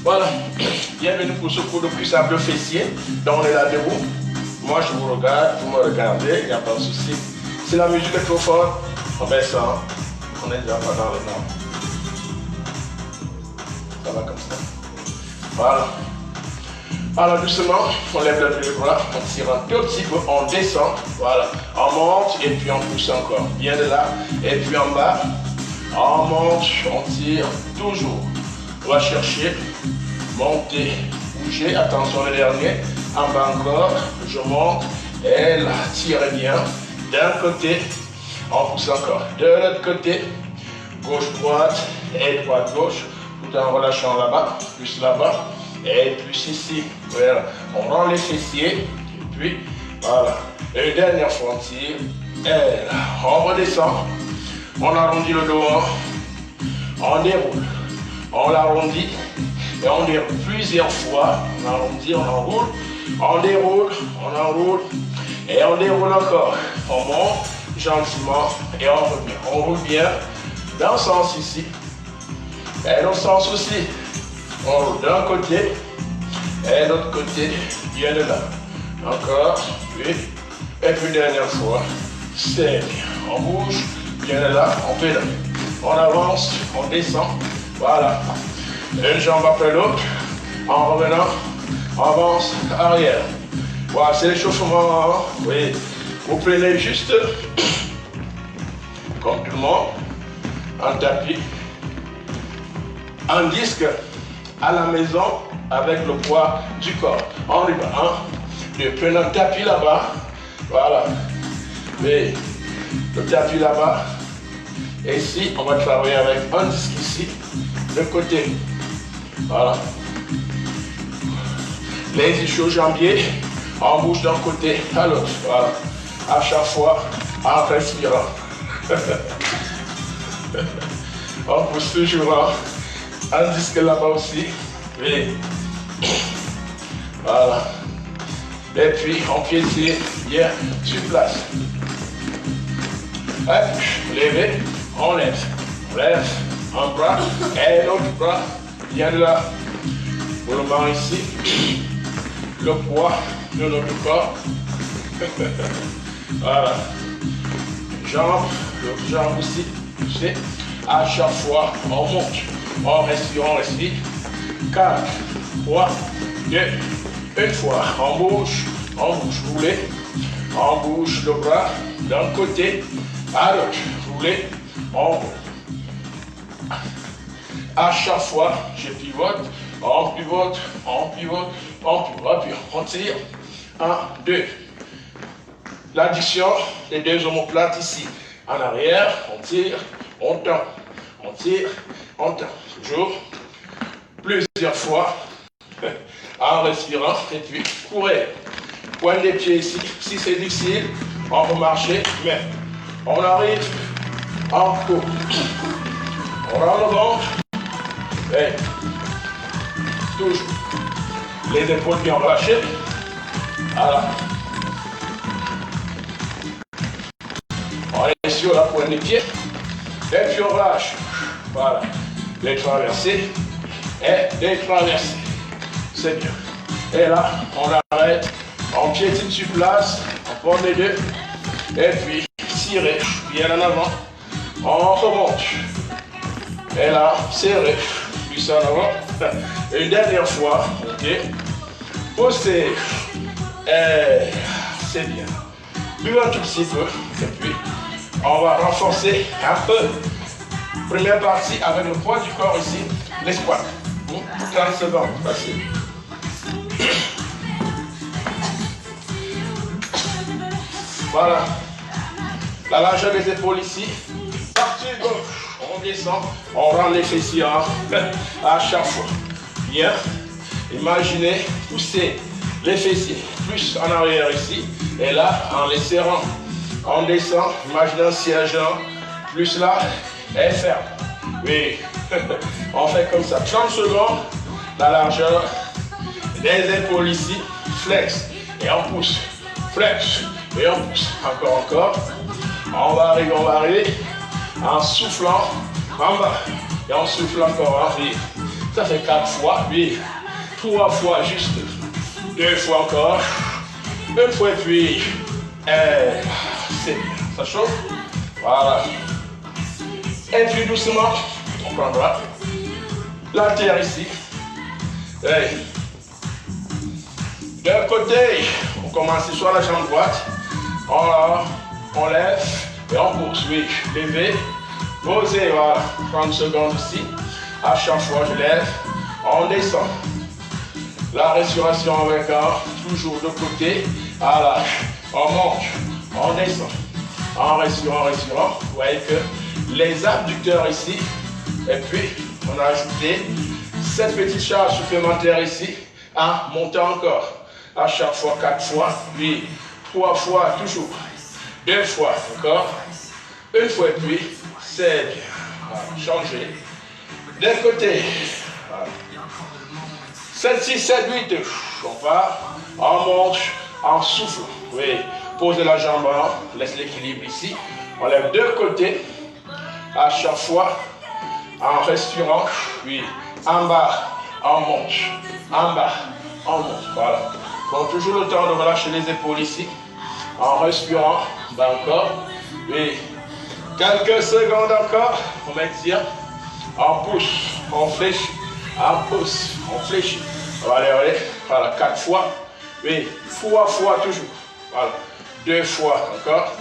Voilà, bienvenue pour ce cours de cuissage de fessier. Donc on est là debout. Moi je vous regarde, vous me regardez, il n'y a pas de souci. Si la musique est trop forte, on baisse ça. On est déjà pas dans les normes. Ça va comme ça. Voilà. Alors doucement, on lève le bras, on tire un tout petit peu, on descend, voilà. On monte et puis on pousse encore. Bien de là, et puis en bas, on monte, on tire, toujours. On va chercher, monter, bouger, attention le dernier, en bas encore, je monte, et là, tirez bien. D'un côté, on pousse encore. De l'autre côté, gauche-droite et droite-gauche, tout en relâchant là-bas, plus là-bas. Et puis ici, voilà, on rend les fessiers, et puis voilà. Et une dernière fois, on tire, et là, on redescend, on arrondit le dos, on déroule, on l'arrondit, et on déroule plusieurs fois, on arrondit, on enroule, on déroule, on enroule, et on déroule encore. On monte gentiment, et on revient. On roule bien, dans le sens ici, et dans le sens aussi. On roule d'un côté et l'autre côté, bien de là. Encore, puis, et puis dernière fois, c'est bien. On bouge, bien de là, on pédale. On avance, on descend, voilà. Une jambe après l'autre, en revenant, on avance, arrière. Voilà, c'est l'échauffement, oui. Vous prenez juste, comme tout le monde, un tapis, un disque, à la maison avec le poids du corps. On y va, hein? Je prends un tapis là-bas, voilà. Mais le tapis là-bas, et ici, on va travailler avec un disque ici, de côté, voilà. Les ischio-jambiers, on bouge d'un côté à l'autre, voilà. À chaque fois, en respirant. On pousse toujours un disque là-bas aussi. Oui. Voilà. Et puis on piétine bien sur place. Hop, lever, on lève. On lève un bras et l'autre bras bien là. Pour le moment ici. Le poids de notre corps. Voilà. Jambe, l'autre jambe aussi. Poussez. À chaque fois, on monte. On respire, on respire. 4, 3, 2, une fois. On bouge, roulez. On bouge le bras d'un côté à l'autre. Roulez, on roule. À chaque fois, je pivote, on pivote, on pivote, on pivote, puis on tire. 1, 2. L'addition des deux omoplates ici. En arrière, on tire, on tend. On tire, on tend. Toujours. Plusieurs fois. En respirant. Et puis, courez. Pointe des pieds ici. Si c'est difficile, on peut marcher. Mais on arrive en cours. On rend le ventre. Et toujours. Les épaules bien relâchées. Voilà. On est sur la pointe des pieds. Et puis on relâche. Voilà. Les traversées. Et les traversées. C'est bien. Et là, on arrête. On piétine sur place. On prend les deux. Et puis, tirer. Bien en avant. On remonte. Et là, serrer. Puis en avant. Une dernière fois. Ok. Poussez. Et c'est bien. Buvez un tout petit peu. Et puis, on va renforcer un peu. Première partie avec le poids du corps ici. Les squats. 30 secondes. Facile. Voilà. La largeur des épaules ici. Partie gauche. On descend. On rend les fessiers à chaque fois. Bien. Imaginez pousser les fessiers plus en arrière ici. Et là, en les serrant. On descend. Imaginez un siège plus là. Et ferme. Oui. On fait comme ça. 30 secondes. La largeur des épaules ici. Flex. Et on pousse. Flex. Et on pousse. Encore. On va arriver. En soufflant en bas. Et on souffle encore en arrière. Ça fait 4 fois, oui. 3 fois juste. 2 fois encore. Une fois et puis. C'est bien. Ça chauffe. Voilà. Et puis doucement, on prendra la terre ici. Et d'un côté, on commence sur la jambe droite. On lève et on pousse. Oui, lever, poser, voilà. 30 secondes ici. À chaque fois, je lève, on descend. La respiration avec toujours de côté. Voilà. On monte, on descend. En respirant. Vous voyez que les abducteurs ici. Et puis, on a ajouté cette petite charge supplémentaire ici. Monter encore. À chaque fois, 4 fois. Puis, 3 fois, toujours. 2 fois, encore. Une fois, et puis, c'est bien. Voilà. Changer. D'un côté. Voilà. 7, 6, 7, 8. On part. On monte. En souffle. Oui. Posez la jambe en. Laisse l'équilibre ici. On lève deux côtés. À chaque fois. En respirant. Oui. En bas. On monte. En bas. On monte. Voilà. Prends toujours le temps de relâcher les épaules ici. En respirant. Bas encore. Oui. Quelques secondes encore. On maintient. On pousse. On fléchit. On pousse. On fléchit. On va aller. Voilà. 4 fois. Oui. 3 fois toujours. Voilà. 2 fois encore.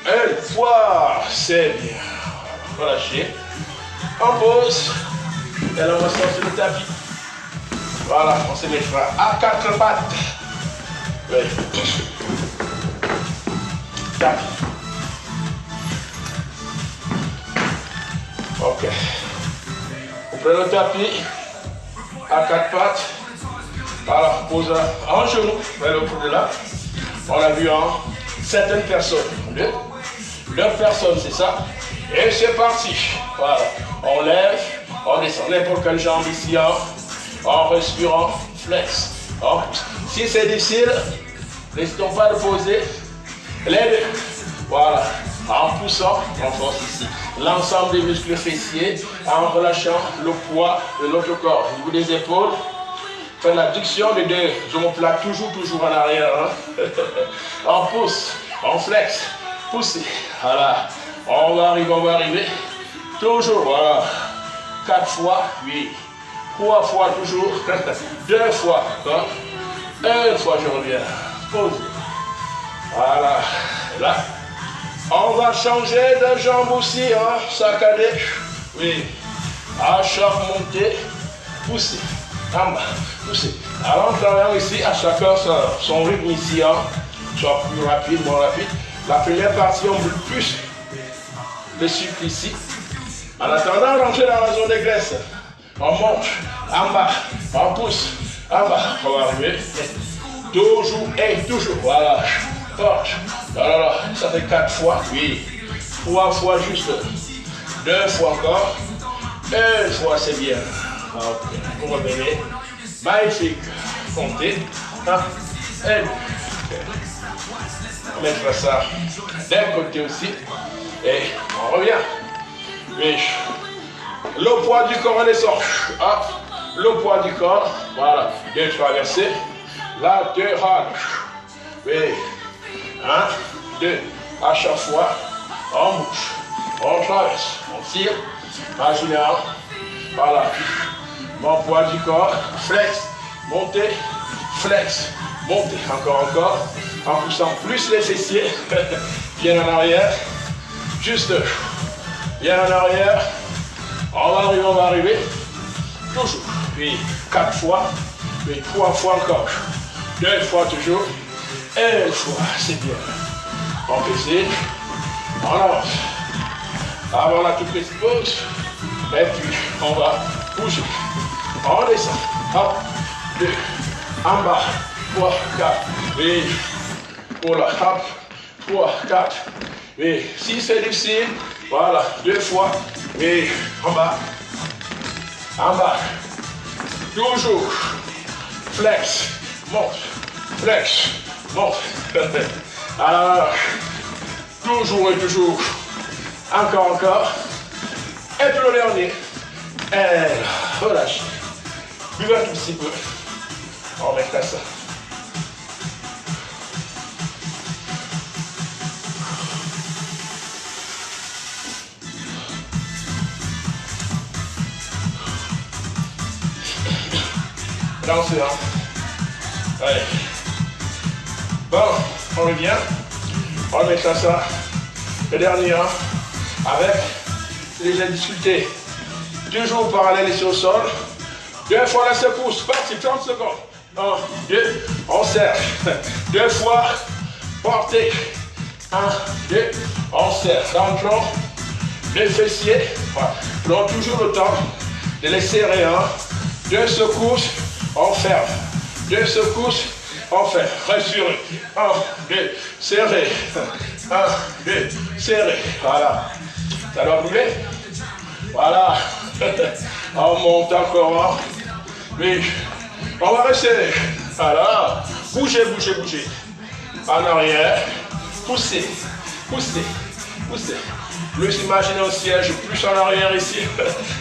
1 fois. C'est bien. Voilà. Relâchez. On pose. Et là, on va sortir le tapis. Voilà. On se mettra à 4 pattes. Oui. Tapis. Ok. On prend le tapis à 4 pattes. Voilà, pose en genou, vers le coup de là. On l'a vu en certaines personnes. Deux personnes, c'est ça. Et c'est parti. Voilà. On lève, on descend n'importe quelle jambe ici en respirant, flex. Si c'est difficile, n'hésitons pas de poser les deux. Voilà. En poussant, on force ici l'ensemble des muscles fessiers, en relâchant le poids de notre corps. Au niveau des épaules, faites l'adduction des deux omoplates, toujours en arrière. Hein? On pousse, on flex, poussez. Voilà. On va arriver. Toujours, voilà. 4 fois, oui. 3 fois, toujours. 2 fois, encore. 1 fois, je reviens. Pause. Voilà. Et là. On va changer de jambe aussi, hein, saccadé. Oui. À chaque montée, poussez. En bas, poussez. Alors, on travaille ici, à chacun son rythme ici, hein, soit plus rapide, moins rapide. La première partie, on brûle plus le sucre ici. En attendant d'entrer dans la zone de graisse, on monte, en bas, on pousse, en bas, on va arriver. Toujours et toujours, voilà. Forte. Voilà, ça fait 4 fois, oui. 3 fois juste. 2 fois encore. 1 fois, c'est bien. Ok, on va venir. Magnifique. Comptez. 1, 2. On mettra ça d'un côté aussi. Et on revient. Oui. Le poids du corps, on descend. Le poids du corps. Voilà. Bien traversé. Latéral. Oui. 1, 2, à chaque fois, on bouge, on traverse, on tire, en général, voilà, mon poids du corps, flex, montez, flex, montez, encore, en poussant plus les fessiers, bien en arrière, juste, bien en arrière, on va arriver, toujours, puis 4 fois, puis 3 fois encore, 2 fois toujours, 1 fois, c'est bien. On pèse, on avance. Avant la toute petite pause. Et puis, on va bouger. On descend. 1, 2, en bas. 3, 4. Oui. Pour la 3, 4. Oui. Si c'est difficile, voilà. 2 fois. Oui. En bas. En bas. Toujours. Flex. Monte. Flex. Bon, alors, toujours et toujours, encore, et puis le dernier, et relâche, Buvez un tout petit peu. On met ça. Lancez, hein. Allez. Bon, on revient. On met ça. Le dernier, hein, avec les difficultés. Toujours parallèle ici au sol. 2 fois la secousse. Parti, 30 secondes. 1, 2, on serre. 2 fois, portez. 1, 2, on serre. Rentrons les fessiers. Voilà. Prenons toujours le temps de les serrer. 2 secousses, on ferme. 2 secousses, on ferme. Rassurez. 1, 2, serrez. 1, 2, serrez. Voilà. Ça doit brûler. Voilà. On monte encore. Oui. On va rester. Voilà. Bougez, bougez, bougez. En arrière. Poussez. Poussez. Poussez. Plus imaginez au siège, plus en arrière ici.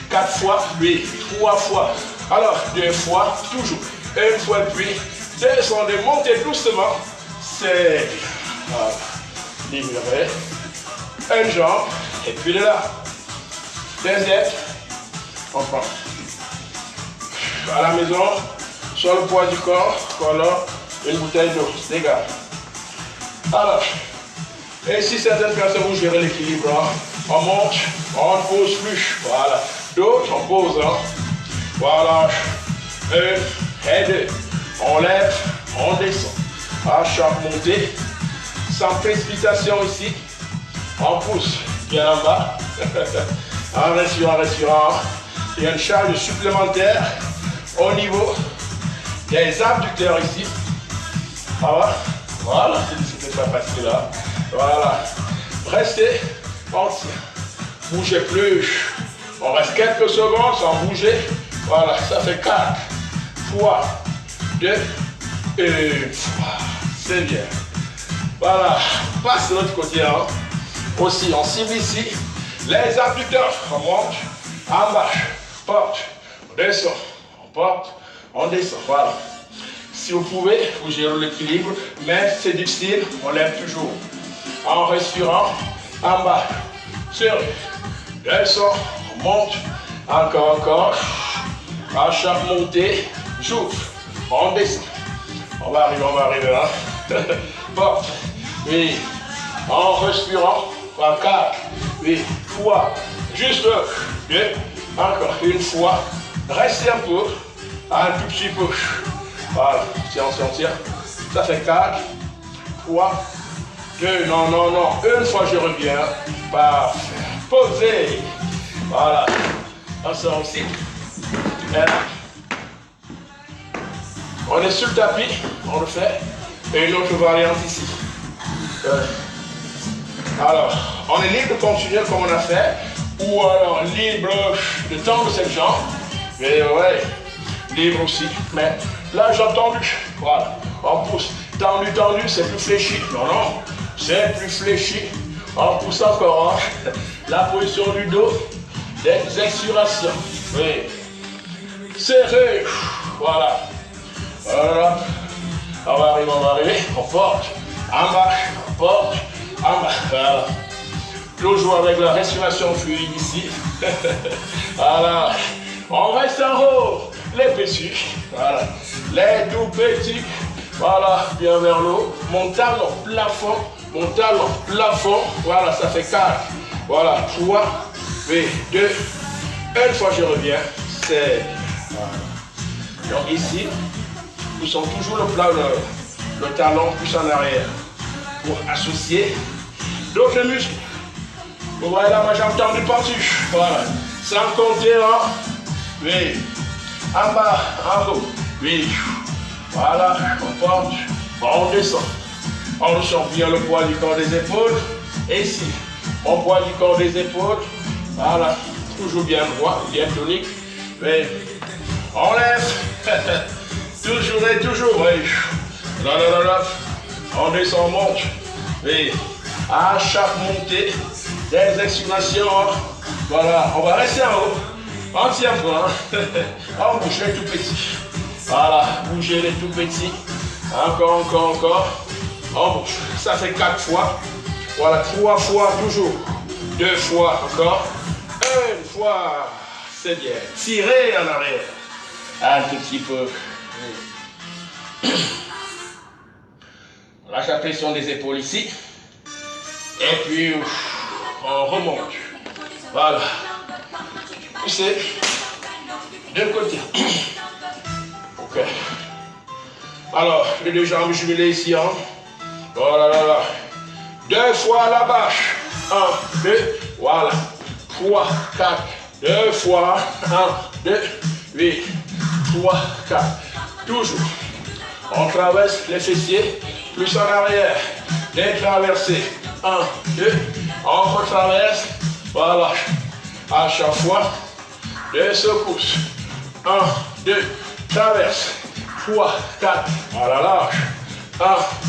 4 fois, oui. 3 fois. Alors, 2 fois, toujours. 1 fois, puis descendez, montez doucement. C'est. Voilà. Libérez. Une jambe. Et puis de là. Deuxième. On prend. À la maison, sur le poids du corps, voilà, une bouteille d'eau. Dégage. Alors, et si certaines personnes vous gérez l'équilibre, on monte, on ne pose plus. Voilà. D'autres, on pose. Voilà. 1 et 2. On lève, on descend. À chaque montée, sans précipitation ici, on pousse bien en bas. En respirant, respirant. Il y a une charge supplémentaire au niveau des abducteurs ici. Voilà. Voilà, c'est pas facile là. Voilà. Restez, on tient. Bougez plus. On reste quelques secondes sans bouger. Voilà, ça fait 4 fois 2, 1 fois. C'est bien. Voilà. Passe de l'autre côté. Aussi, on cible ici. Les abducteurs, on monte, en bas, porte, on descend, on porte, on descend, voilà. Si vous pouvez, vous gérez l'équilibre, mais c'est difficile, on lève toujours. En respirant, en bas, serré, descend, on monte, encore, à chaque montée, souffle, on descend. On va arriver là. Porte, oui, en respirant, 4, 8 fois, juste 2, encore une fois, restez un peu, un tout petit peu, voilà, tiens, ça fait 4 fois, 2, non, une fois je reviens, parfait, posez, voilà, on sort aussi, et là, on est sur le tapis, on le fait, et une autre variante ici. Alors, on est libre de continuer comme on a fait, ou alors libre de tendre cette jambe, mais ouais, libre aussi, mais là j'ai tendu, voilà, on pousse, tendu, c'est plus fléchi, non, c'est plus fléchi, on pousse encore, la position du dos, des expirations, oui, serré, voilà, on va arriver, on porte, en bas, on porte, en bas, voilà. Toujours avec la respiration fluide ici. Voilà. On reste en haut. Les petits. Voilà. Les tout petits. Voilà. Bien vers l'eau. Mon talon plafond. Voilà. Ça fait 4. Voilà. 3. Et 2. Une fois je reviens. C'est. Voilà. Donc ici, nous sommes toujours le talon plus en arrière. Pour associer d'autres muscles. Vous voyez là, ma jambe tendue partout. Voilà. Sans compter, oui. En bas, en haut. Oui. Voilà. On porte. On descend. On ressent bien le poids du corps des épaules. Et ici, on poids du corps des épaules. Voilà. Toujours bien droit, bien tonique. Oui. On lève. Toujours et toujours. Oui. Là. On descend, on monte. Oui. À chaque montée, des expirations. Voilà. On va rester en haut. On tient point. On bouge les tout petits. Voilà, bougez les tout petits. Encore, encore, encore. On bouge. Ça fait 4 fois. Voilà, 3 fois toujours. 2 fois encore. 1 fois. C'est bien. Tirez en arrière. Un tout petit peu. Lâche la pression des épaules ici. Et puis, on remonte. Voilà. Poussez. De côté. Ok. Alors, les 2 jambes jumelées ici. Hein. Voilà, là, là. 2 fois la bâche. 1, 2. Voilà. 3, 4. 2 fois. 1, 2, 8. 3, 4. Toujours. On traverse les fessiers. Plus en arrière. Des traversées. 1, 2. On retraverse. Voilà. À chaque fois. 2 secousses. 1, 2. Traverse. 3, 4. Voilà, lâche. 1,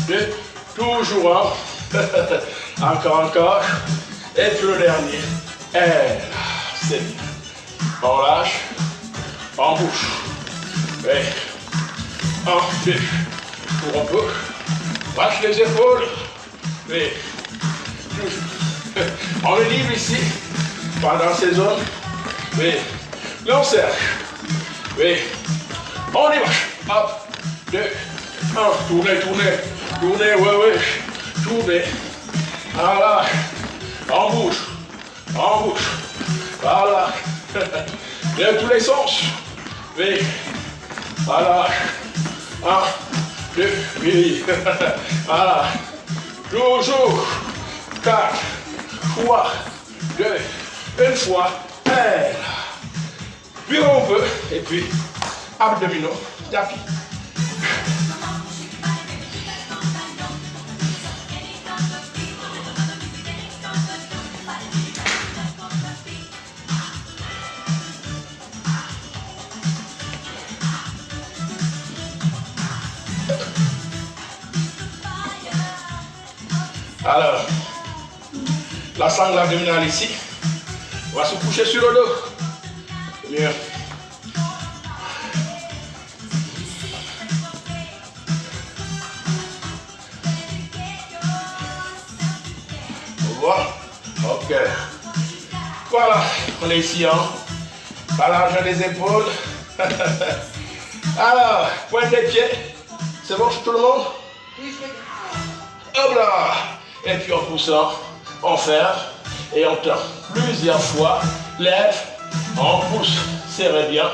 2. Toujours. Encore, encore. Et puis le dernier. Et c'est bien. On lâche. On bouge. Et 1, 2. Pour un peu. Lâche les épaules. Et toujours. On est libre ici. Pendant ces zones. Et on serre. Et on y va. Hop. 2. 1. Tournez, tournez. Tournez, ouais. Tournez. Voilà. On bouge. On bouge. Voilà. De tous les sens. Oui. Voilà. 1, 2, oui. Voilà. Toujours. 4, 3, 2, 1 fois. Puis on peut. Et puis, abdominaux. Tapis. Alors, la sangle abdominale ici, on va se coucher sur le dos. Mieux. Voilà. Ok. Voilà, on est ici, hein. Par l'argent des épaules. Alors, pointe des pieds. C'est bon pour tout le monde? Hop là. Et puis en poussant, on ferme et on tend plusieurs fois. Lève, on pousse, serrez bien.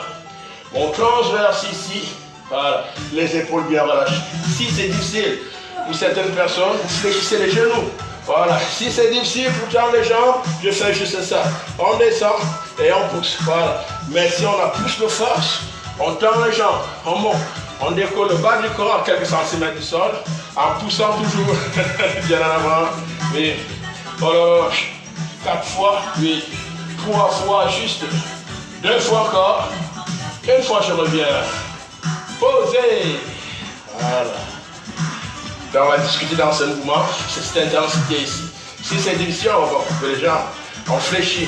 On transverse ici. Voilà, les épaules bien relâchées. Si c'est difficile pour certaines personnes, vous fléchissez les genoux. Voilà, si c'est difficile pour tendre les jambes, je fais juste ça. On descend et on pousse. Voilà, mais si on a plus de force, on tend les jambes, on monte. On décolle le bas du corps à quelques centimètres du sol, en poussant toujours bien en avant. Oui. Voilà. 4 fois, oui. 3 fois juste. 2 fois encore. 1 fois je reviens. Posez. Voilà. Donc on va discuter dans ce mouvement, cette intensité ici. Si c'est difficile, on va couper les jambes. On fléchit.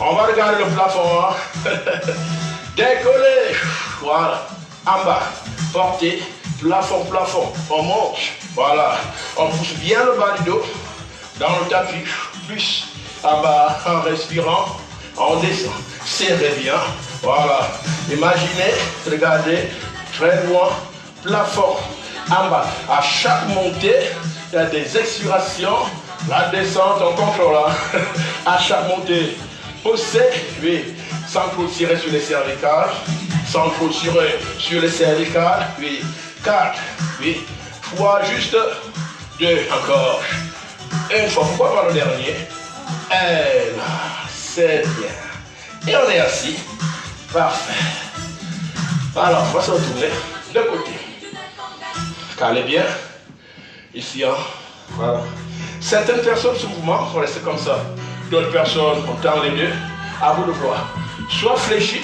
On va regarder le plafond. Hein. Décoller. Voilà. En bas, portez, plafond, plafond, on monte, voilà, on pousse bien le bas du dos, dans le tapis, plus en bas, en respirant, on descend, serrez bien, voilà, imaginez, regardez, très loin, plafond, en bas, à chaque montée, il y a des expirations, la descente, on contrôle, hein. À chaque montée, poussez, oui, sans trop tirer sur les cervicales, sans trop tirer sur les cervicales, oui, 4, oui, 3, juste, 2, encore, 1 fois, pourquoi pas le dernier, et là, c'est bien, et on est assis, parfait, alors, on va se retourner de côté, calez bien, ici, hein, voilà, certaines personnes, ce mouvement, vont rester comme ça, d'autres personnes, on tend les deux, à vous de voir, soit fléchi,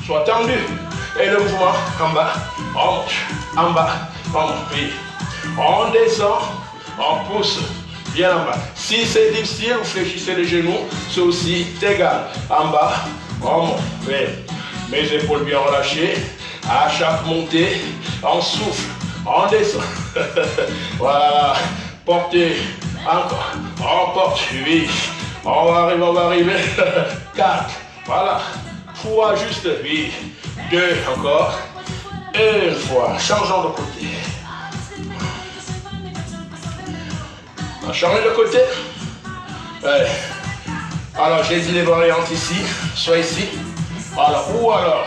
soit tendu. Et le mouvement en bas, on monte, en bas, on monte. Oui. On descend, on pousse bien en bas. Si c'est difficile, vous fléchissez les genoux, c'est aussi égal. En bas, On monte. Oui. Mes épaules bien relâchées. À chaque montée, on souffle. On descend. Voilà. Portez. Encore. On porte. Oui. On va arriver. 4. Voilà. 3 juste. Oui. 2 encore. Une fois. Changeons de côté. On change de côté. Ouais. Alors, j'ai dit les variantes ici. Soit ici. Alors, ou alors,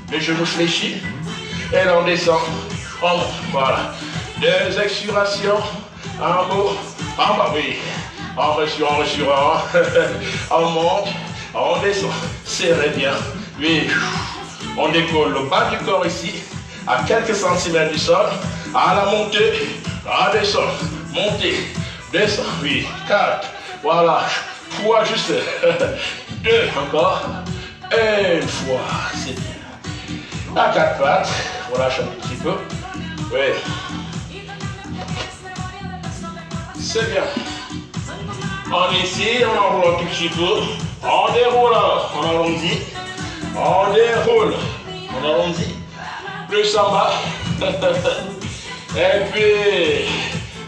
les genoux fléchis. Et là, on descend. On monte. Voilà. 2 expirations. En haut. En bas. Oui. On respire. On monte. On descend. Serrez bien. Oui. On décolle le bas du corps ici. À quelques centimètres du sol. À la montée. À descendre. Montée. Descend. Oui. 4. Voilà. 3 juste. 2 encore. Une fois. C'est bien. À 4 pattes. Relâche un petit peu. Oui. C'est bien. On est ici. On enroule un tout petit peu. On déroule. On arrondit. On déroule. On arrondit. Plus en bas. Et puis.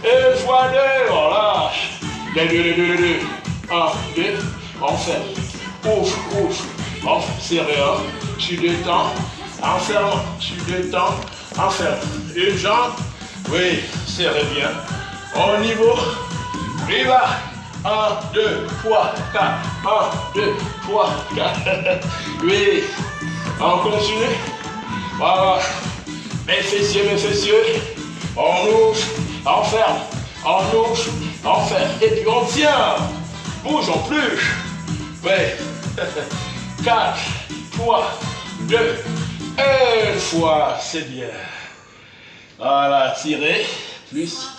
Une fois 2. On lâche. Les deux. 1, 2. On ferme. Ouvre. On serre. Tu détends. Enferme. Tu détends. Enferme. Une jambe. Oui. Serrez bien. Au niveau. Viva. 1, 2, 3, 4. 1, 2, 3, 4. Oui. On continue. Voilà. Mes fessiers. On ouvre. On ferme. On ouvre. On ferme. Et puis on tient. Bougeons plus. Oui. 4, 3, 2, 1 fois. C'est bien. Voilà. Tirez. Plus.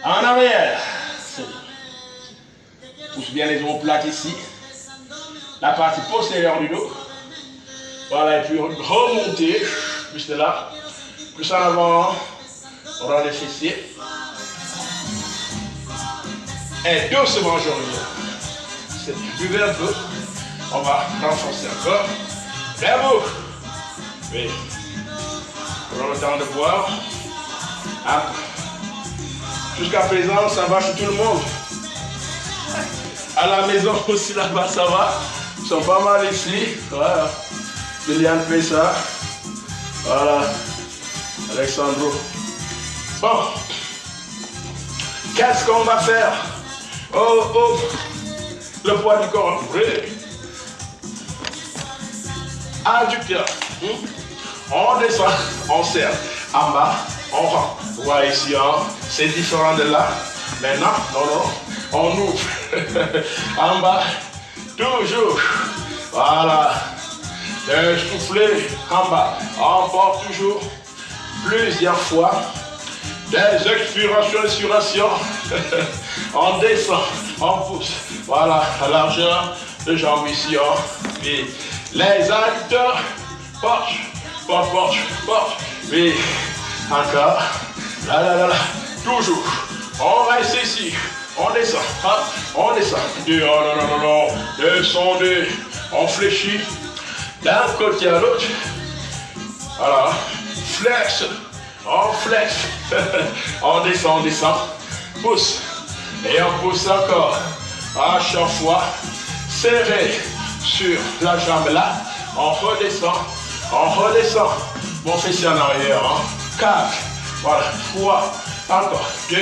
En arrière. C'est bien. Pousse bien les omoplates ici. La partie postérieure du dos. Voilà. Et puis remonter. Plus de là. Plus en avant. On rend les fessiers. Et doucement, je reviens. C'est bien. Buvez un peu. On va renforcer encore. Bravo. Oui. Prenons le temps de boire. Jusqu'à présent, ça va chez tout le monde. À la maison aussi, là-bas, ça va. Ils sont pas mal ici. Voilà. Liliane fait ça. Voilà. Alexandro. Bon. Qu'est-ce qu'on va faire? Oh. Le poids du corps. Oui. Adducteur. On descend. On serre. En bas. On rentre. Voilà ici. Hein. C'est différent de là. Maintenant, non. On ouvre. En bas. Toujours. Voilà. Souffler. En bas. On porte toujours. Plusieurs fois. Des expirations. On descend. On pousse. Voilà. La largeur de jambes ici. Et les adducteurs. Porte. Oui. Encore. Là. Toujours. On reste ici. On descend. Hop. On descend. Non. Descendez. On fléchit. D'un côté à l'autre. Voilà. Flex. On flex. On descend. Pousse. Et on pousse encore. À chaque fois. Serré sur la jambe là. On redescend. Mon fessier en arrière. 4. Voilà. 3. Encore. 2.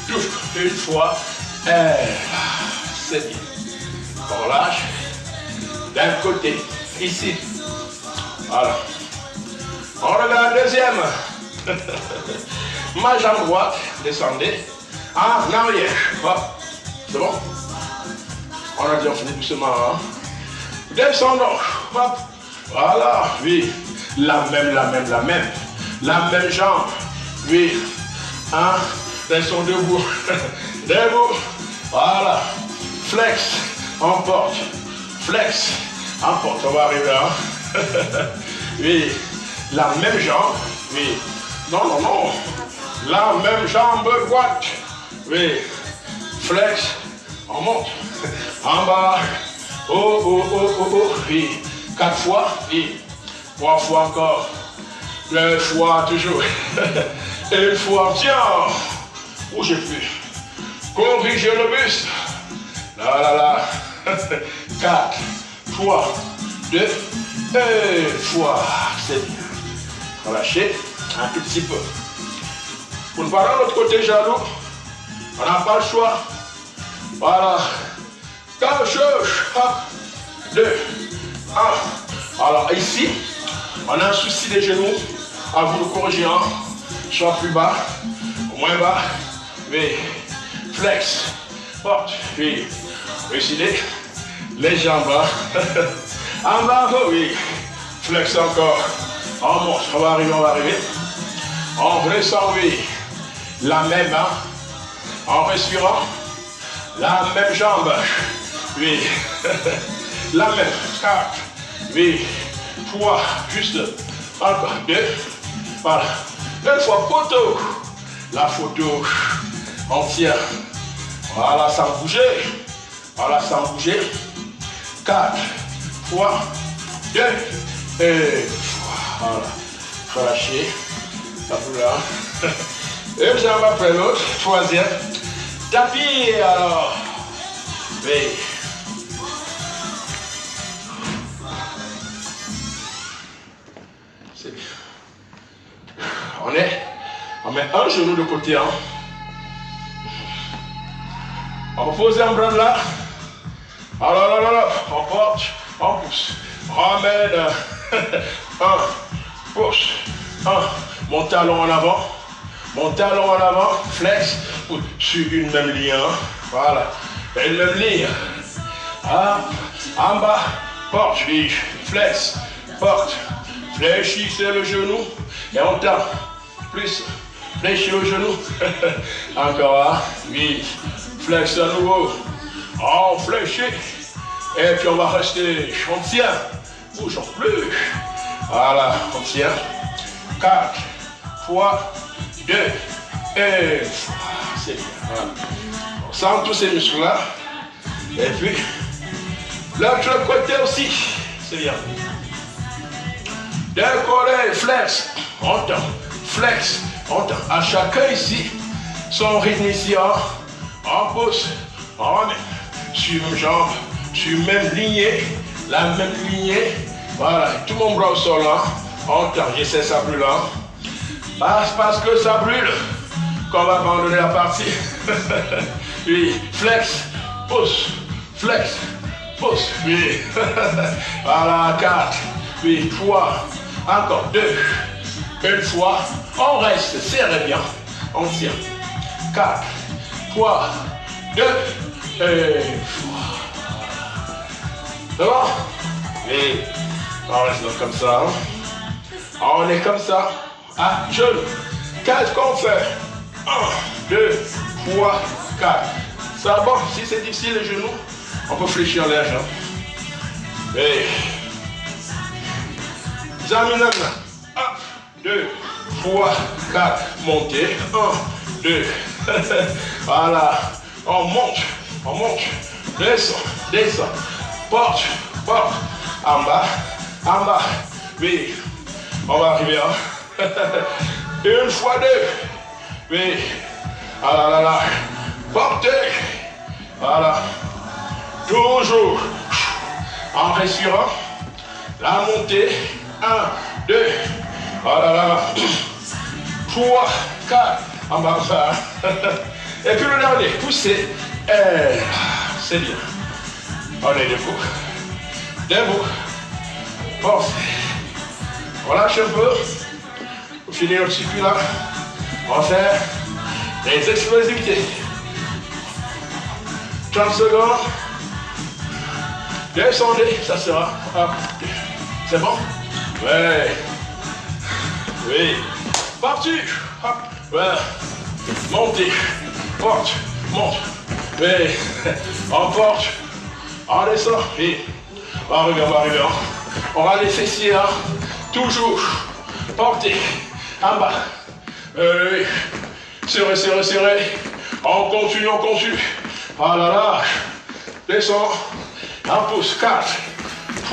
Toujours. Une fois. C'est bien. On relâche. D'un côté. Ici. Voilà. On regarde la deuxième. Ma jambe droite. Descendez. En arrière. Hop. C'est bon? On a dit on finit doucement. Descendons. Hop. Voilà. Oui. La même. La même jambe. Oui. Descends debout. Debout. Voilà. Flex. On porte. Flex. On porte. On va arriver là. Oui. La même jambe. Oui. Non. La même jambe droite. Oui. Flex. On monte. En bas. Oh. oh, oui. 4 fois, oui. 3 fois encore. 2 fois toujours. Une fois, tiens. Bougez plus. Corrigez le buste. Là, là, là. 4 fois. 2. Une fois. C'est bien. Relâchez un tout petit peu. Pour ne pas de l'autre côté jaloux, on n'a pas le choix. Voilà. 4, 2, 1. Alors ici, on a un souci des genoux. À vous de corriger. Soit plus bas, moins bas. Oui. Flex. Porte. Oui. Décidez. Les jambes. En bas, oui. Flex encore. On monte. On va arriver, on va arriver. On redescend, oui. La même main. En respirant. La même jambe. Oui. La même. 4. Oui. 3. Juste. Encore. 2. Voilà. Une fois photo. La photo entière. Voilà, sans bouger. Voilà, sans bouger. 4 fois 2. Et voilà. Relâchez. La boule. Une jambe après l'autre. Troisième. Tapis alors. Oui. C'est bien. On met un genou de côté. On va poser un bras là. Alors là, on porte, on pousse. Ramène. 1, pousse. 1, mon talon en avant. Mon talon en avant. Flex. Sur une même ligne. Voilà. Une même ligne. En bas. Porte. Flex. Porte. Fléchissez le genou. Et on tape. Plus. Fléchis le genou. Encore. Oui. Flex à nouveau. On fléchit. Et puis on va rester. On tient. Bougeons plus. Voilà. On tient. 4 fois 2. Et c'est bien. Voilà. On sent tous ces muscles-là. Et puis, l'autre côté aussi. C'est bien. D'un côté, flex. On tend. Flex. On tend. À chacun ici, son rythme ici. On pousse. On remet. Sur une jambe. Sur même lignée. La même lignée. Voilà. Tout mon bras au sol. On tend. J'essaie ça brûle. Parce que ça brûle. Qu'on va abandonner la partie. Oui. Flex. Pousse. Flex. Pousse. Oui. Voilà. 4. Oui. 3. Encore 2. Une fois. On reste. Serrez bien. On tient. 4. 3. 2. Et c'est bon? Oui. On reste donc comme ça. On est comme ça. À genoux. Qu'est-ce qu'on fait? 1, 2, 3, 4. Ça va bon? Si c'est difficile les genoux, on peut fléchir l'air. Et examinez. 1, 2, 3, 4. Montez. 1, 2. Voilà. On monte. On monte. Descend. Descend. Porte. Porte. En bas. En bas. Oui. On va arriver. Une fois 2. Oui. Ah là là là. Portez. Voilà. Toujours. En respirant. La montée. 1, 2. Ah là là. 3, 4. En bas ça. Et puis le dernier. Poussez. C'est bien. On est debout. Debout. Force. Relâche un peu. Pour finir notre circuit là. On va faire des explosivités. 30 secondes. Descendez, ça sera. C'est bon? Ouais. Oui. Parti. Hop. Ouais. Montez. Porte. Monte. Oui. On porte. On descend. Oui. On va arriver, on va arriver. On va les fessiers. Toujours. Portez. En bas. Oui. Serrez, serrez, serrez. On continue, on continue. Ah là là. Descend. On pousse. 4,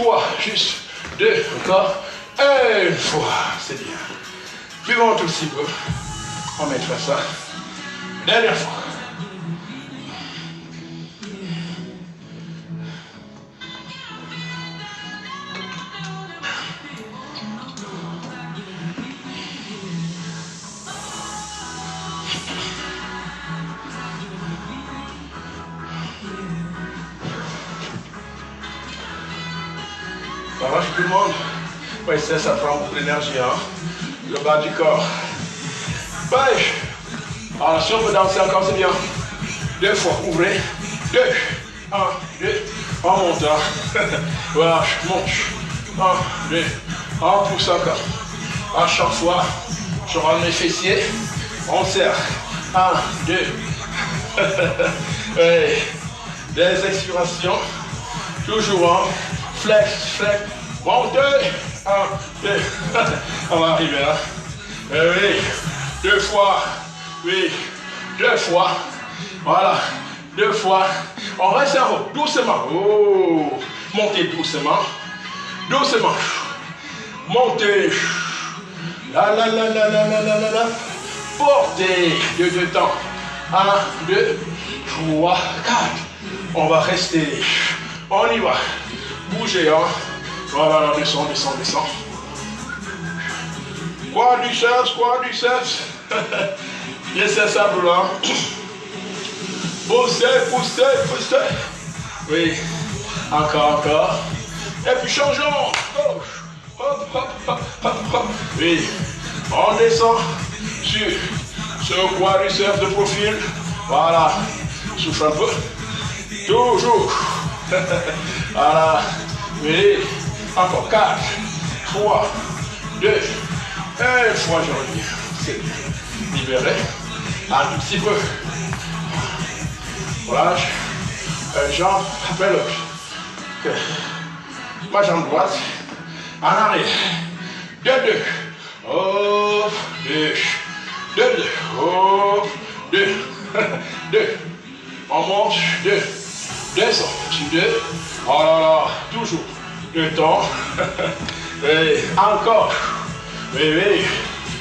fois, juste 2, encore, 1 fois, c'est bien. Suivons tout petit peu. On mettra ça. Dernière fois. Ça marche tout le monde? Oui, ça prend beaucoup d'énergie, hein? Le bas du corps. Oui. Alors, si on peut danser encore, c'est bien. 2 fois, ouvrez. 2. 1, 2. En montant. Voilà, je monte. 1, 2. On pousse encore. À chaque fois, je rentre mes fessiers. On serre. 1, 2. Oui. Des expirations. Toujours en flex, flex. Montez. 1, 2. On va arriver là. Oui. 2 fois. Oui. 2 fois. Voilà. 2 fois. On reste en haut. Doucement. Oh. Montez doucement. Doucement. Montez. La la la la la la la la. Portez. 2 temps. 1, 2, 3, 4. On va rester. On y va. Bougez, hein. Voilà, descend, descend, descend. Quadriceps, quadriceps. Laissez ça blanc. Poussez, poussez, poussez. Oui. Encore, encore. Et puis changeons. Hop, hop, hop, hop, hop, hop. Oui. On descend sur ce quadriceps de profil. Voilà. Souffle un peu. Toujours. Voilà. Oui. Encore 4, 3, 2, 1 fois, je reviens. C'est bien. Libéré. Un tout petit peu. Relâche. Jambe après l'autre. Ma jambe droite. En arrière. 2, 2. Hop. 2. 2, 2. Hop. 2. 2. On monte. 2. Descend. Sur 2. Oh là là. Toujours. 2 temps. Oui. Encore. Oui, oui.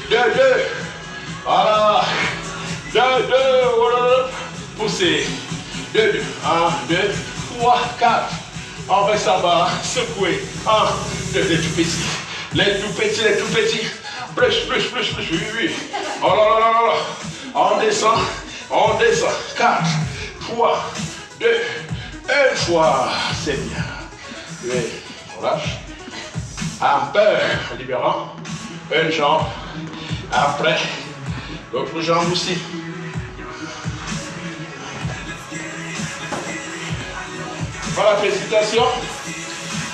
2, 2. Voilà. 2, 2. Voilà. Poussez. 2, 2. 1, 2, 3, 4. On reste en bas. Secouez. 1, 2. Les tout petits. Les tout petits, les tout petits. Plus, plus, plus, plus. Oui, oui. Oh là là là là. On descend. On descend. 4, 3, 2, 1 fois. C'est bien. Oui. On lâche. Un peu libérant. Une jambe. Après, l'autre jambe aussi. Voilà, félicitations.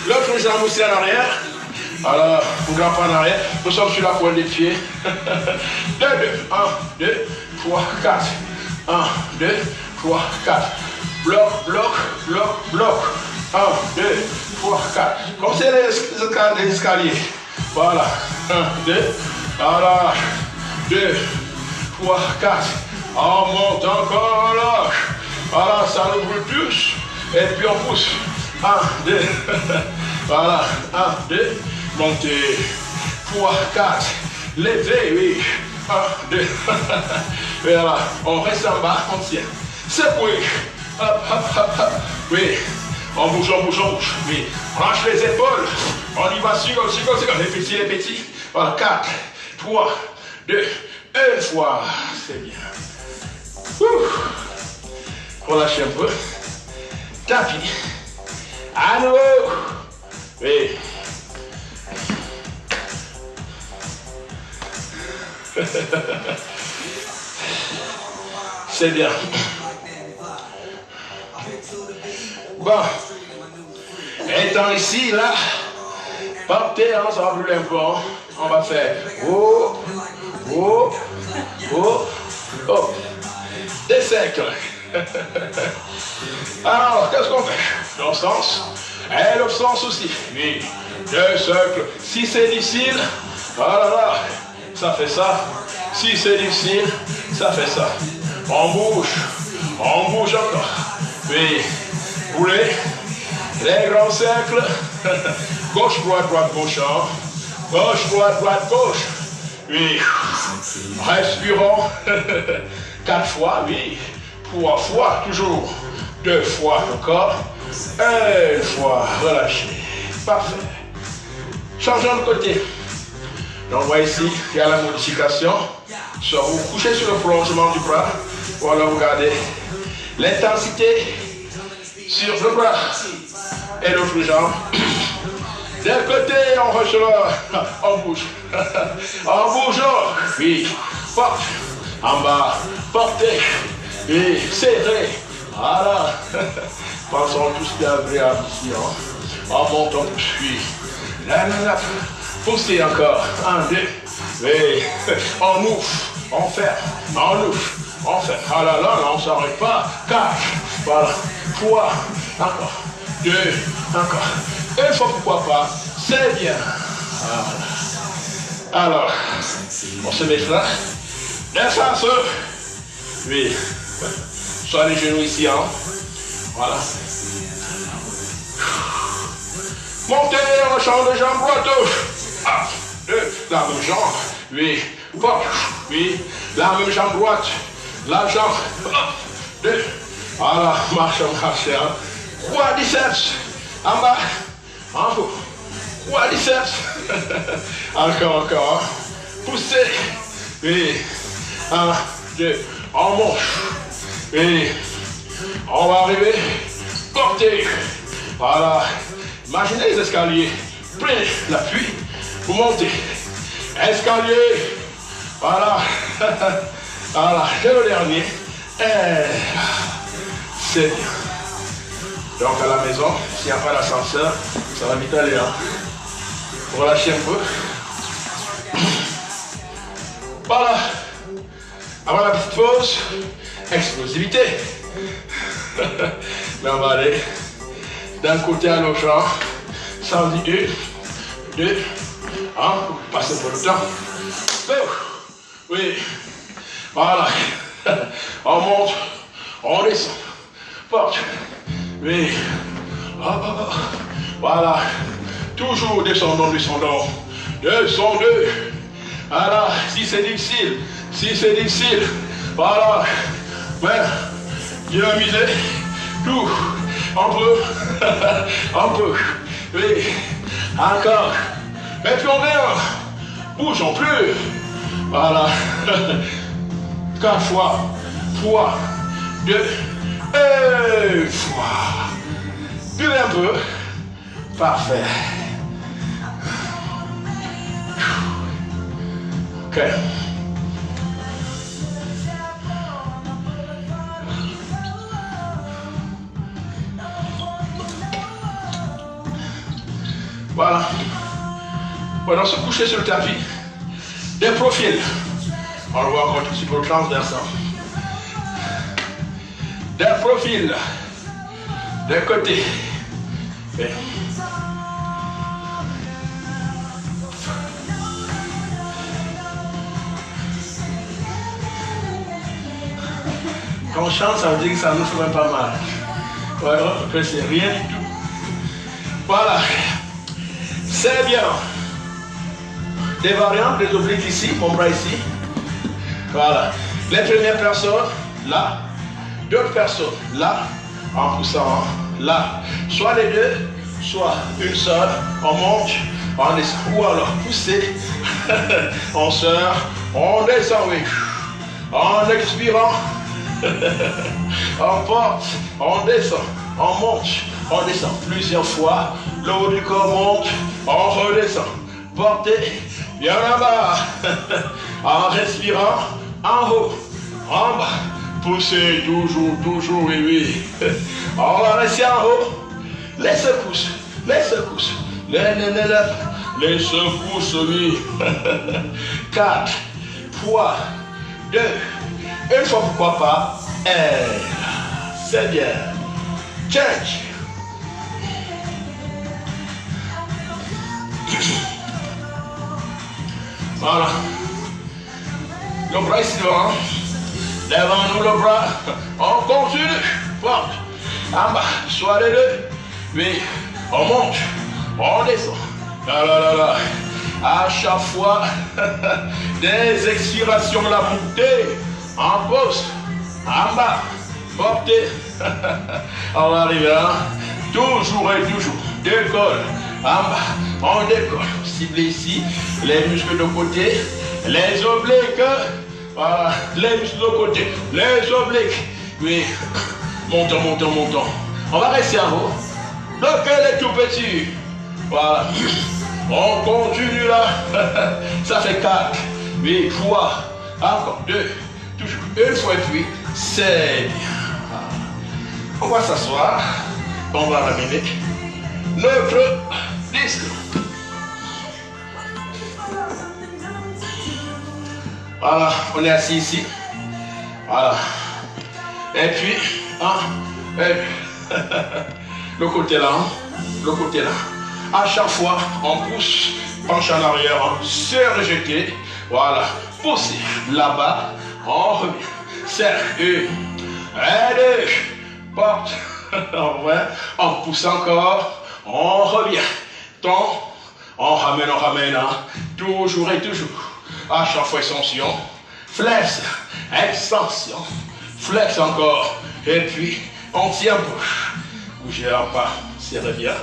L'autre jambe aussi en arrière. Alors, vous grimpez en arrière. Nous sommes sur la pointe des pieds. 2, 2. 1, 2, 3, 4. 1, 2, 3, 4. Bloc, bloc, bloc, bloc. 1, 2, 3, 4. Comme c'est les escaliers. Voilà. 1, 2. Voilà. 2, 3, 4. On monte encore là. Voilà, ça nous brûle plus. Et puis on pousse. 1, 2. Voilà. 1, 2. Montez. 3, 4. Levez, oui. 1, 2. Voilà. On reste en bas, on tient. Secouez. Hop, hop, hop, hop. Oui. On bouge, on bouge, on bouge. Oui. Range les épaules. On y va sur, les petits, les petits. Voilà. 4, 3, 2, 1 fois. C'est bien. Relâchez un peu. Tapis. À nouveau. Oui. C'est bien. Bon. Étant ici, là, partez, hein, ça va brûler un peu. Hein. On va faire oh, oh, oh, oh. Des cercles. Alors, qu'est-ce qu'on fait? Dans ce sens. Et l'autre sens aussi. Oui. 2 cercles. Si c'est difficile, voilà, ça fait ça. Si c'est difficile, ça fait ça. On bouge encore. Oui. Roulez. Les grands cercles. Gauche, droite, droite, gauche. Hein. Gauche, droite, droite, gauche. Oui. Respirons. 4 fois, oui. 3 fois, toujours. 2 fois encore. 1 fois, relâchez. Parfait. Changeons de côté. Donc, on voit ici, il y a la modification. Soit vous couchez sur le prolongement du bras. Voilà, vous regardez l'intensité sur le bras et l'autre jambe. D'un côté, on ressort, on bouge. En bougeant, oui, porte, en bas, portez, oui, serrez. Voilà. Pensons tous bien agréable ici. Hein. En montant, puis, là, poussez encore. 1, 2, oui. On ouvre, on ferme, on ouvre, on ferme. Ah là là, on ne s'arrête pas. 4, voilà. 3, encore. 2, encore. Une fois, pourquoi pas. C'est bien. Voilà. Alors, on se met là. De face. Oui. Soit les genoux ici, hein. Voilà. Montez en champ de jambe droite. 1, 2, la même jambe. Oui. Porte. Oui. La même jambe droite. La jambe. 1, 2. Voilà. Marche, marche. Hein. Quadriceps. En bas. En haut. Quadriceps. Encore, encore. Poussez. Oui. 1, 2. On monte. Oui. On va arriver. Portez. Voilà. Imaginez les escaliers. Prenez l'appui. Vous montez. Escalier. Voilà. Voilà. C'est le dernier. Et c'est bien. Donc à la maison, s'il n'y a pas d'ascenseur, ça va vite aller. Hein. Relâchez un peu. Voilà. Avant la petite pause, explosivité. Mais on va aller d'un côté à l'autre. Sans dire 1, 2, 1. Passez pour le temps. Oui. Voilà. On monte. On descend. Porte. Oui. Voilà. Toujours descendons, descendons. Descendez. Voilà. Si c'est difficile. Si c'est difficile. Voilà. Ouais. Dynamiser. Tout. Un peu. Un peu. Oui. Encore. Et puis on vient. Bougeons plus. Voilà. 4 fois. 3, 2, 1 fois. Buvez un peu. Parfait. Ok. Voilà. Voilà, se coucher sur le tapis. Des profils. On le voit encore tout petit peu transversal. Des profils. D'un côté. Et quand on chante, ça veut dire que ça nous fait pas mal. Voilà, que c'est rien du tout. Voilà. C'est bien. Des variantes, des obliques ici, mon bras ici. Voilà. Les premières personnes, là. D'autres personnes, là. En poussant, là. Soit les deux, soit une seule. On monte, on descend. Ou alors pousser. On sort, on descend, oui. En expirant. On porte, on descend, on monte, on descend plusieurs fois. Le haut du corps monte, on redescend. Portez bien là-bas. En respirant, en haut, en bas. Poussez toujours, toujours, oui, oui. On va rester en haut. Les secousses, les secousses. Les secousses, oui. 4, 3, 2. Une fois, pourquoi pas. C'est bien. Change. Voilà. Le bras ici devant. Devant nous le bras. On continue. Porte. En bas. Soit les deux. Oui, on monte, on descend. Là, là, là, là. À chaque fois, des expirations, la montée, en pause, en bas, portée. On va arriver là. Toujours et toujours. Décolle, en bas, on décolle. Ciblez ici, les muscles de côté, les obliques. Voilà, les muscles de côté, les obliques. Oui, montons, montons, montons. On va rester en haut. Le cœur est tout petit. Voilà. On continue là. Ça fait 4. 8, 3. Encore 2. Toujours une fois et puis c'est bien. On va s'asseoir. On va ramener notre disque. Voilà, on est assis ici. Voilà. Et puis, le côté là, le côté là. À chaque fois, on pousse, penche en arrière, se rejeter. Voilà, pousser là-bas, on revient. Serre, une, deux, porte, on pousse encore, on revient. Tombe, on ramène, hein. Toujours et toujours. À chaque fois, extension, flex, extension, flex encore. Et puis, on tient bouche. Bougez en pas, serrez bien.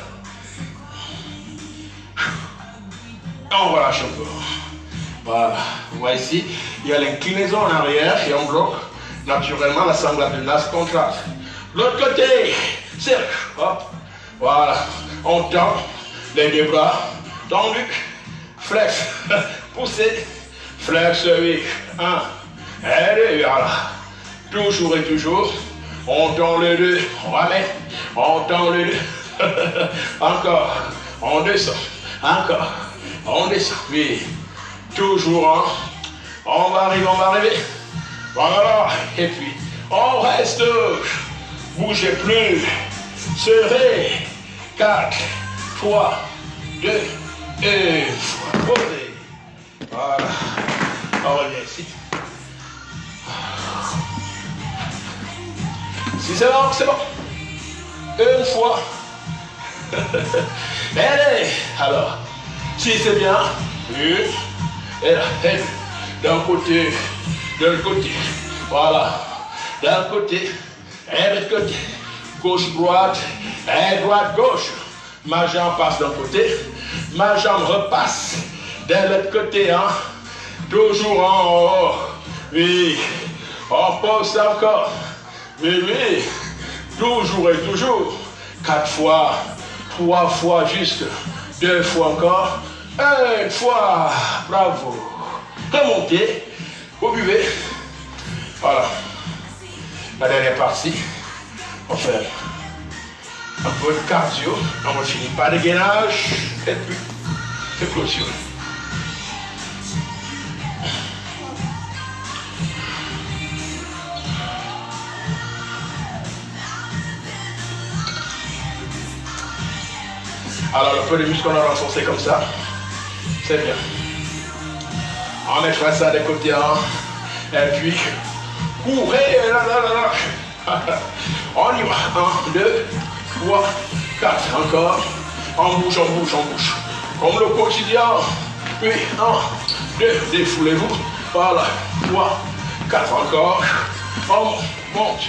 On relâche encore. Voilà. Vous voyez ici, il y a l'inclinaison en arrière et on bloque naturellement la sangle abdominale contracte. L'autre côté, serre. Hop. Voilà. On tend les deux bras tendus. Flex. Poussez. Flex, oui. 1. Et 2. Voilà. Toujours et toujours. On tend les deux. On ramène. On tend les deux. Encore. On descend. Encore. On descend, oui. Toujours, hein. On va arriver, on va arriver. Voilà. Et puis, on reste. Bougez plus. Serrez. 4, 3, 2, 1. Posez. Voilà. On revient ici. Si c'est bon, c'est bon. Une fois. Allez. Alors. Si c'est bien, une, et là, d'un côté, de l'autre côté, voilà, d'un côté, et de l'autre côté, gauche-droite, et droite-gauche, ma jambe passe d'un côté, ma jambe repasse de l'autre côté, hein, toujours en haut, oui, on pose encore, oui, oui, toujours et toujours, 4 fois, 3 fois juste, 2 fois encore, 1 fois, bravo. Remontez, vous buvez. Voilà. La dernière partie, on fait un peu de cardio. On va finir par le gainage et puis c'est clôture. Alors le peu de muscles qu'on a renforcé comme ça, c'est bien. On mettra ça des côtés, hein. Et puis, courez, là. On y va. 1, 2, 3, 4. Encore. On bouge, on bouge, on bouge. Comme le quotidien. Puis, 1, 2, défoulez-vous. Voilà. 3, 4 encore. On monte,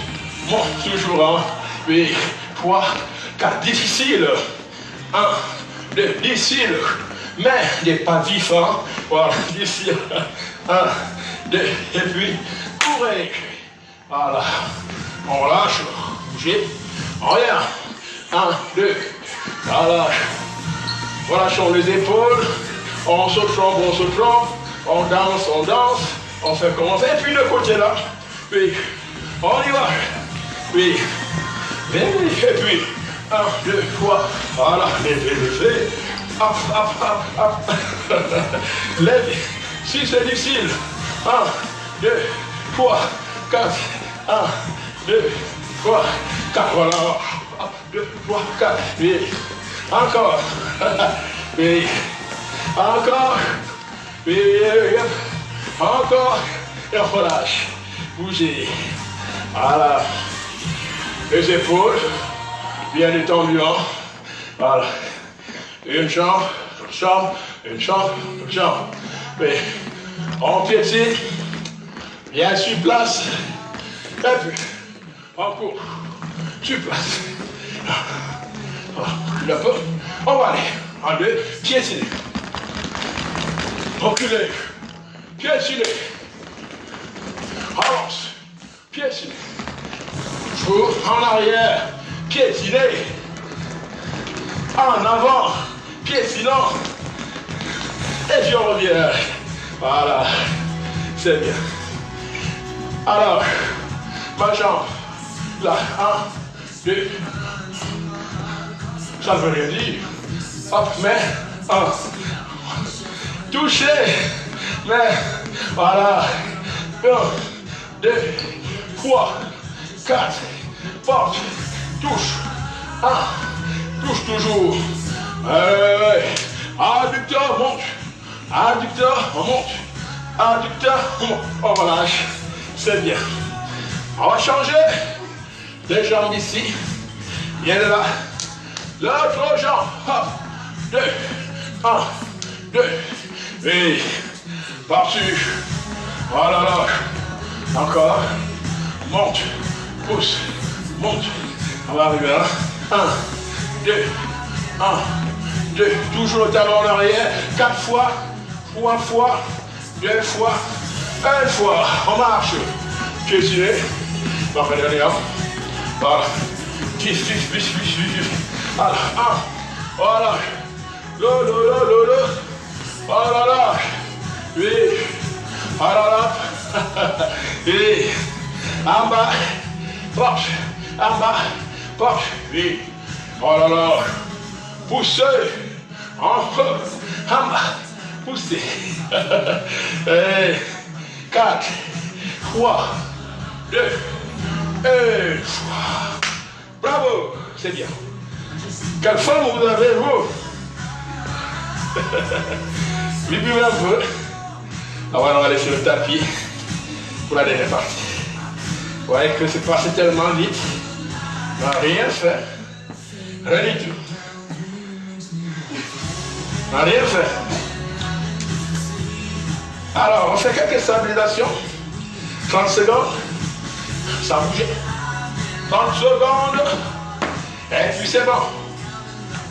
toujours, hein. Puis, 3, 4. Difficile. 1, 2, difficile, mais des pas vifs, hein. Voilà, d'ici, 1, 2, et puis, courez, voilà, on relâche, bougez, on revient, 1, 2, voilà, relâchons les épaules, on se trompe, on danse, on fait comme on fait, et puis le côté là, puis, on y va, puis, et puis, 1, 2, 3, voilà, levez, hop, levez, si c'est difficile, 1, 2, 3, 4, 1, 2, 3, 4, voilà, 1, 2, 3, 4, oui, encore, oui, encore, oui, encore, et on relâche, bougez, voilà, les épaules, bien détendu, hein. Voilà. Une jambe, une jambe, une jambe, une jambe. Mais on piétine. Viens sur place. Et puis, on court. Sur place. Le peu. On va aller. En deux. Piétiner. Reculer. Piétiner. Avance. Piétiner. Joue en arrière. Piétiner. En avant. Piétinant. Et je reviens. Voilà. C'est bien. Alors, ma jambe. Là. 1, 2. Ça ne veut rien dire. Hop, mais. 1. Toucher. Mais. Voilà. 1, 2, 3, 4. Porte. Touche. 1. Touche toujours. Adducteur, monte. Adducteur, on monte. Adducteur, on monte. On relâche. C'est bien. On va changer. Deux jambes ici. Viens de là. L'autre jambe. Hop. 2. 1. 2. Et par-dessus. Voilà, là. Encore. Monte. Pousse. Monte. On va arriver là. 1. 2. 1. 2. Toujours le talon en arrière. 4 fois. 3 fois. 2 fois. 1 fois. On marche. Piétiner. On va faire derrière. Voilà. 10. Voilà. 1. Voilà. Le. Voilà là. Oui. Voilà là. Et en bas. Porte. En bas. Porte. Oui. Voilà là. Poussez. En bas. Poussez. 4. 3. 2. 1. Bravo. C'est bien. Quelle forme vous avez, vous? Buvez un peu. Alors, on va aller sur le tapis pour la dernière partie. Vous voyez que c'est passé tellement vite. On n'a rien fait. Rien du tout. On n'a rien fait. Alors, on fait quelques stabilisations. 30 secondes. Sans bouger. 30 secondes. Et puis c'est bon.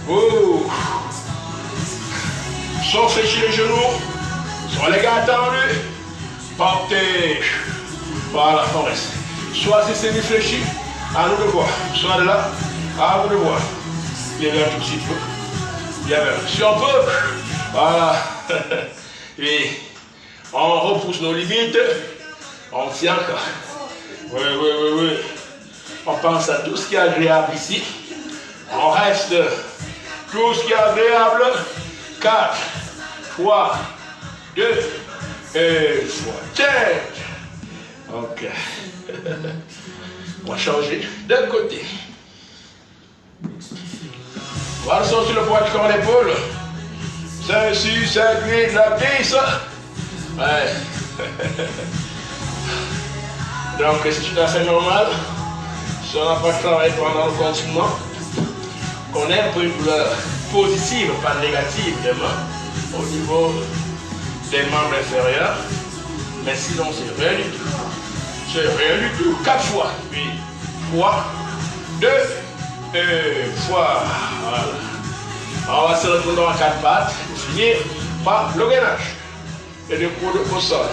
Oh. Sans fléchir les genoux. Soit les gars tendus. Portez. Voilà, on reste. Soit c'est semi-fléchi. À nous de voir. Soit de là. À vous de voir. Bien un tout petit peu. Bien, si on peut. Voilà. Et on repousse nos limites. On tient encore. Oui. On pense à tout ce qui est agréable ici. On reste. Tout ce qui est agréable. 4, 3, 2, 1, tiens. Ok. On va changer de côté. On va sortir le poids du corps l'épaule. 5, 6, 7, 8, 9, 10. Ouais. Donc c'est tout à fait normal. Si on n'a pas travaillé pendant le confinement, qu'on ait un peu une douleur positive, pas négative des mains, au niveau des membres inférieurs. Mais sinon, c'est rien du tout. C'est rien du tout. 4 fois. Puis 3, 2, 1 fois. Voilà. On va se retrouver dans 4 pattes pour finir par le gainage et le coude au sol.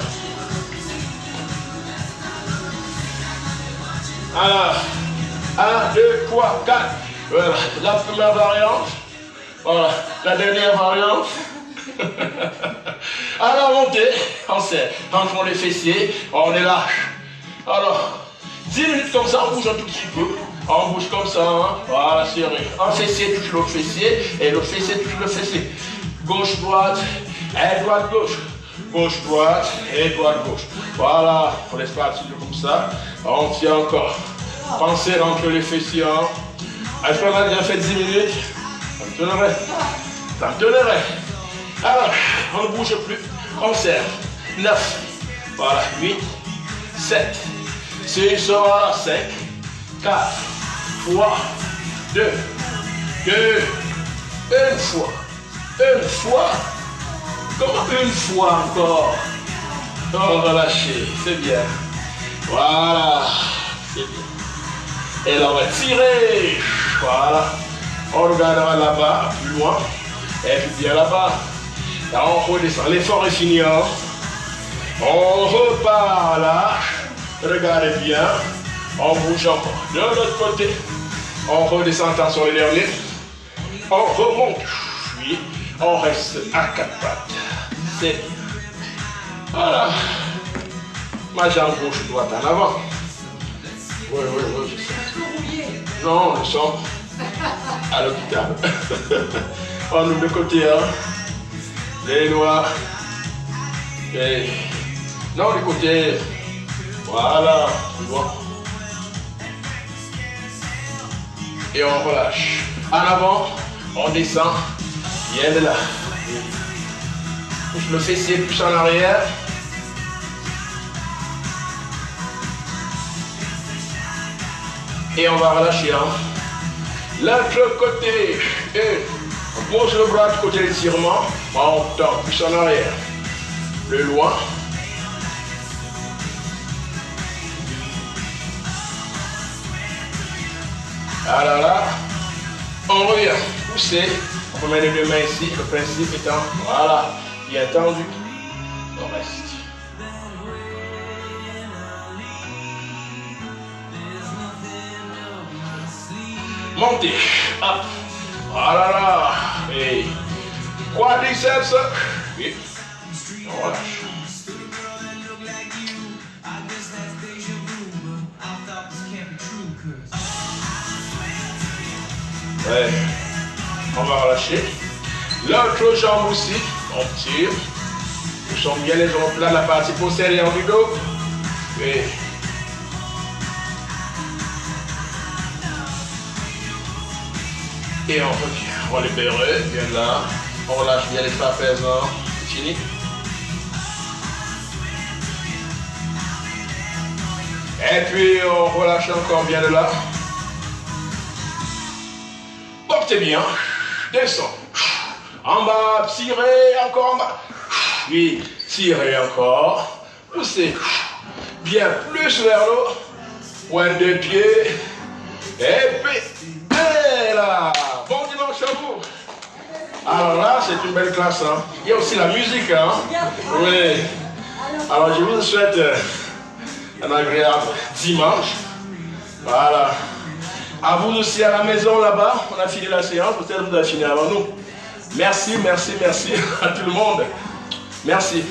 Alors, 1, 2, 3, 4. Voilà. La première variante. Voilà. La dernière variante. Alors, montez. On serre. Rentrons les fessiers. On est lâche. Alors, 10 minutes comme ça, on bouge un tout petit peu. On bouge comme ça. Hein. Voilà, serré. Un fessier touche l'autre fessier. Et l'autre fessier touche le fessier. Gauche, droite. Et droite, gauche. Gauche, droite. Et droite, gauche. Voilà. On laisse partir comme ça. On tient encore. Pensez à rentrer les fessiers. Hein. Est-ce qu'on a déjà fait 10 minutes? Ça me donnerait. Ça me donnerait. Alors, on ne bouge plus. On serre. 9. Voilà. 8. 7. 6. Voilà. 5. 4. 3. 2. 2. Une fois. Une fois. Comment une fois encore? On relâcher. C'est bien. Voilà. C'est bien. Et là, on va tirer. Voilà. On regardera là-bas, plus loin. Et puis bien là-bas. Là, on redescend. L'effort est fini. Hein? On repart là. Regardez bien. On bouge encore. De l'autre côté. On redescend sur les derniers. On remonte. Puis, on reste à quatre pattes. C'est. Voilà. Ma jambe gauche droite en avant. Oui, je sais. Non, nous sommes à l'hôpital. On ouvre le côté, hein. Les doigts. Et... non, du côté. Voilà. Et on relâche. En avant, on descend. Viens de là. Pousse le fessier plus en arrière. Et on va relâcher. Hein. L'autre côté. Et on pose le bras du côté d'étirement. On tend plus en arrière. Plus loin. Alors là, on revient. Pousser. On met les deux mains ici. Le principe étant, voilà, bien tendu. On reste. Montez. Hop. Voilà là. Et quadriceps. Et on relâche. Ouais. On va relâcher. L'autre jambe aussi. On tire. Nous sommes bien les jambes là, la partie postérieure du dos. Et et on revient. On libère, bien là. On relâche bien les trapèzes. Fini. Et puis on relâche encore bien de là. Portez bien. Descends. En bas, tirez encore en bas. Oui, tirez encore. Poussez. Bien plus vers l'eau. Pointe de pied. Et puis, et là. Bon dimanche à vous. Alors là, c'est une belle classe. Hein. Il y a aussi la musique. Hein. Oui. Alors je vous souhaite un agréable dimanche. Voilà. À vous aussi à la maison là-bas. On a fini la séance. Peut-être que vous avez fini avant nous. Merci à tout le monde. Merci.